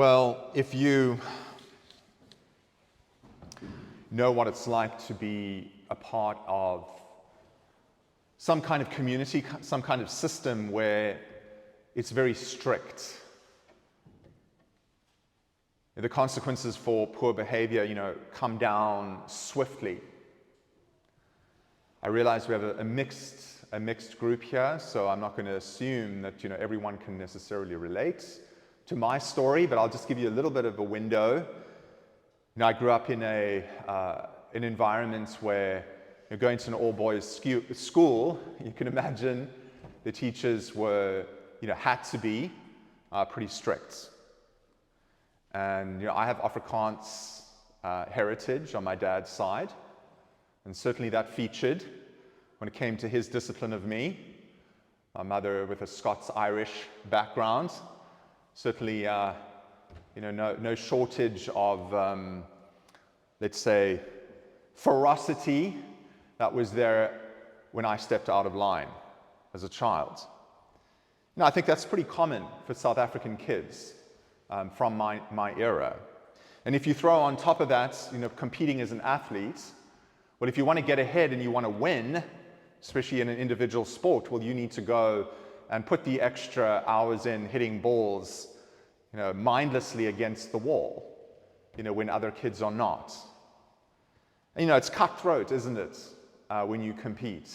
Well, if you know what it's like to be a part of some kind of community, some kind of system where it's very strict, the consequences for poor behavior, come down swiftly. I realize we have a mixed group here, so I'm not going to assume that everyone can necessarily relate to my story, but I'll just give you a little bit of a window. I grew up in an environment where going to an all-boys school, you can imagine the teachers were, had to be pretty strict. And I have Afrikaans heritage on my dad's side, and certainly that featured when it came to his discipline of me. My mother with a Scots-Irish background, certainly no shortage of, let's say, ferocity that was there when I stepped out of line as a child. I think that's pretty common for South African kids from my era. And if you throw on top of that, competing as an athlete, well, if you want to get ahead and you want to win, especially in an individual sport, well, you need to go and put the extra hours in hitting balls, mindlessly against the wall, when other kids are not. And, it's cutthroat, isn't it, when you compete,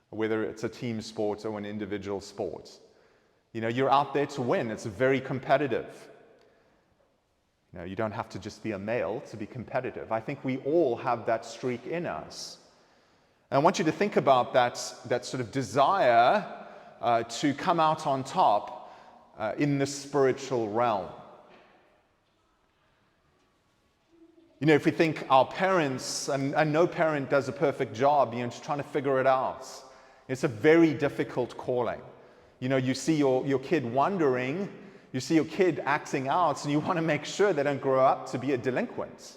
whether it's a team sport or an individual sport. You're out there to win. It's very competitive. You don't have to just be a male to be competitive. I think we all have that streak in us. And I want you to think about that sort of desire to come out on top in the spiritual realm. If we think our parents, and no parent does a perfect job, just trying to figure it out. It's a very difficult calling. You see your kid wandering, you see your kid acting out, and you want to make sure they don't grow up to be a delinquent.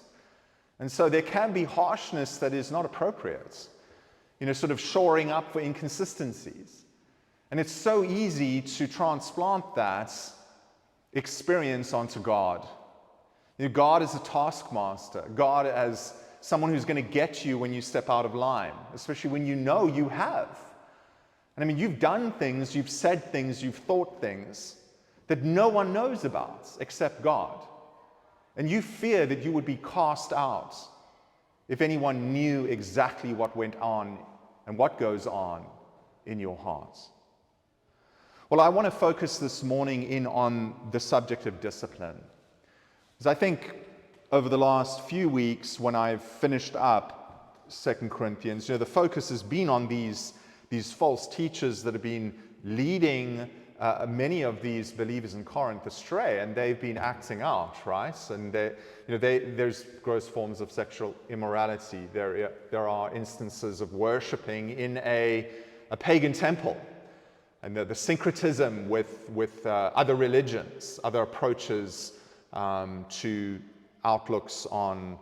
And so there can be harshness that is not appropriate, sort of shoring up for inconsistencies. And it's so easy to transplant that experience onto God. God as a taskmaster, God as someone who's going to get you when you step out of line, especially when you have. And you've done things, you've said things, you've thought things that no one knows about except God. And you fear that you would be cast out if anyone knew exactly what went on and what goes on in your hearts. Well, I want to focus this morning in on the subject of discipline. Because I think over the last few weeks, when I've finished up 2 Corinthians, the focus has been on these false teachers that have been leading many of these believers in Corinth astray, and they've been acting out, right? And there's gross forms of sexual immorality. There are instances of worshiping in a pagan temple, and the syncretism with other religions, other approaches to outlooks on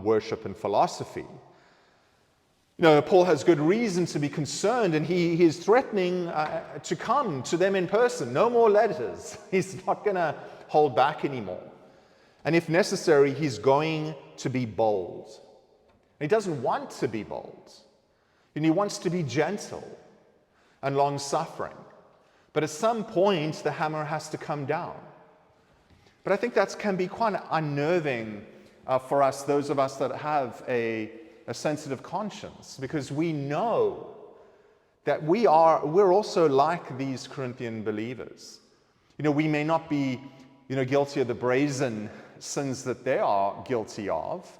worship and philosophy. Paul has good reason to be concerned, and he is threatening to come to them in person. No more letters. He's not going to hold back anymore. And if necessary, he's going to be bold. He doesn't want to be bold. And he wants to be gentle and long-suffering. But at some point, the hammer has to come down. But I think that can be quite unnerving for us, those of us that have a sensitive conscience, because we know that we're also like these Corinthian believers. We may not be, guilty of the brazen sins that they are guilty of,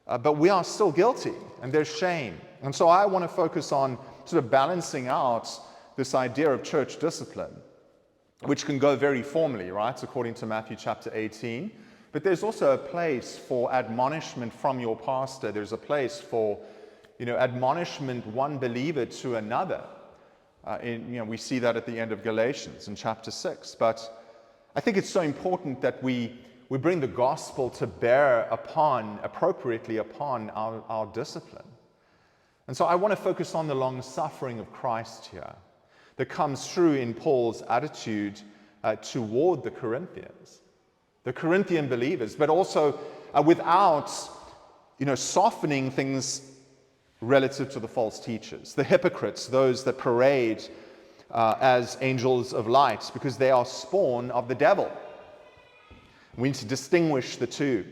but we are still guilty, and there's shame. And so I want to focus on sort of balancing out this idea of church discipline, which can go very formally, right, according to Matthew chapter 18. But there's also a place for admonishment from your pastor. There's a place for, admonishment one believer to another. We see that at the end of Galatians in chapter 6. But I think it's so important that we bring the gospel to bear appropriately upon our discipline. And so I want to focus on the long-suffering of Christ here that comes through in Paul's attitude toward the Corinthians. the Corinthian believers, but also without, softening things relative to the false teachers, the hypocrites, those that parade as angels of light, because they are spawn of the devil. We need to distinguish the two.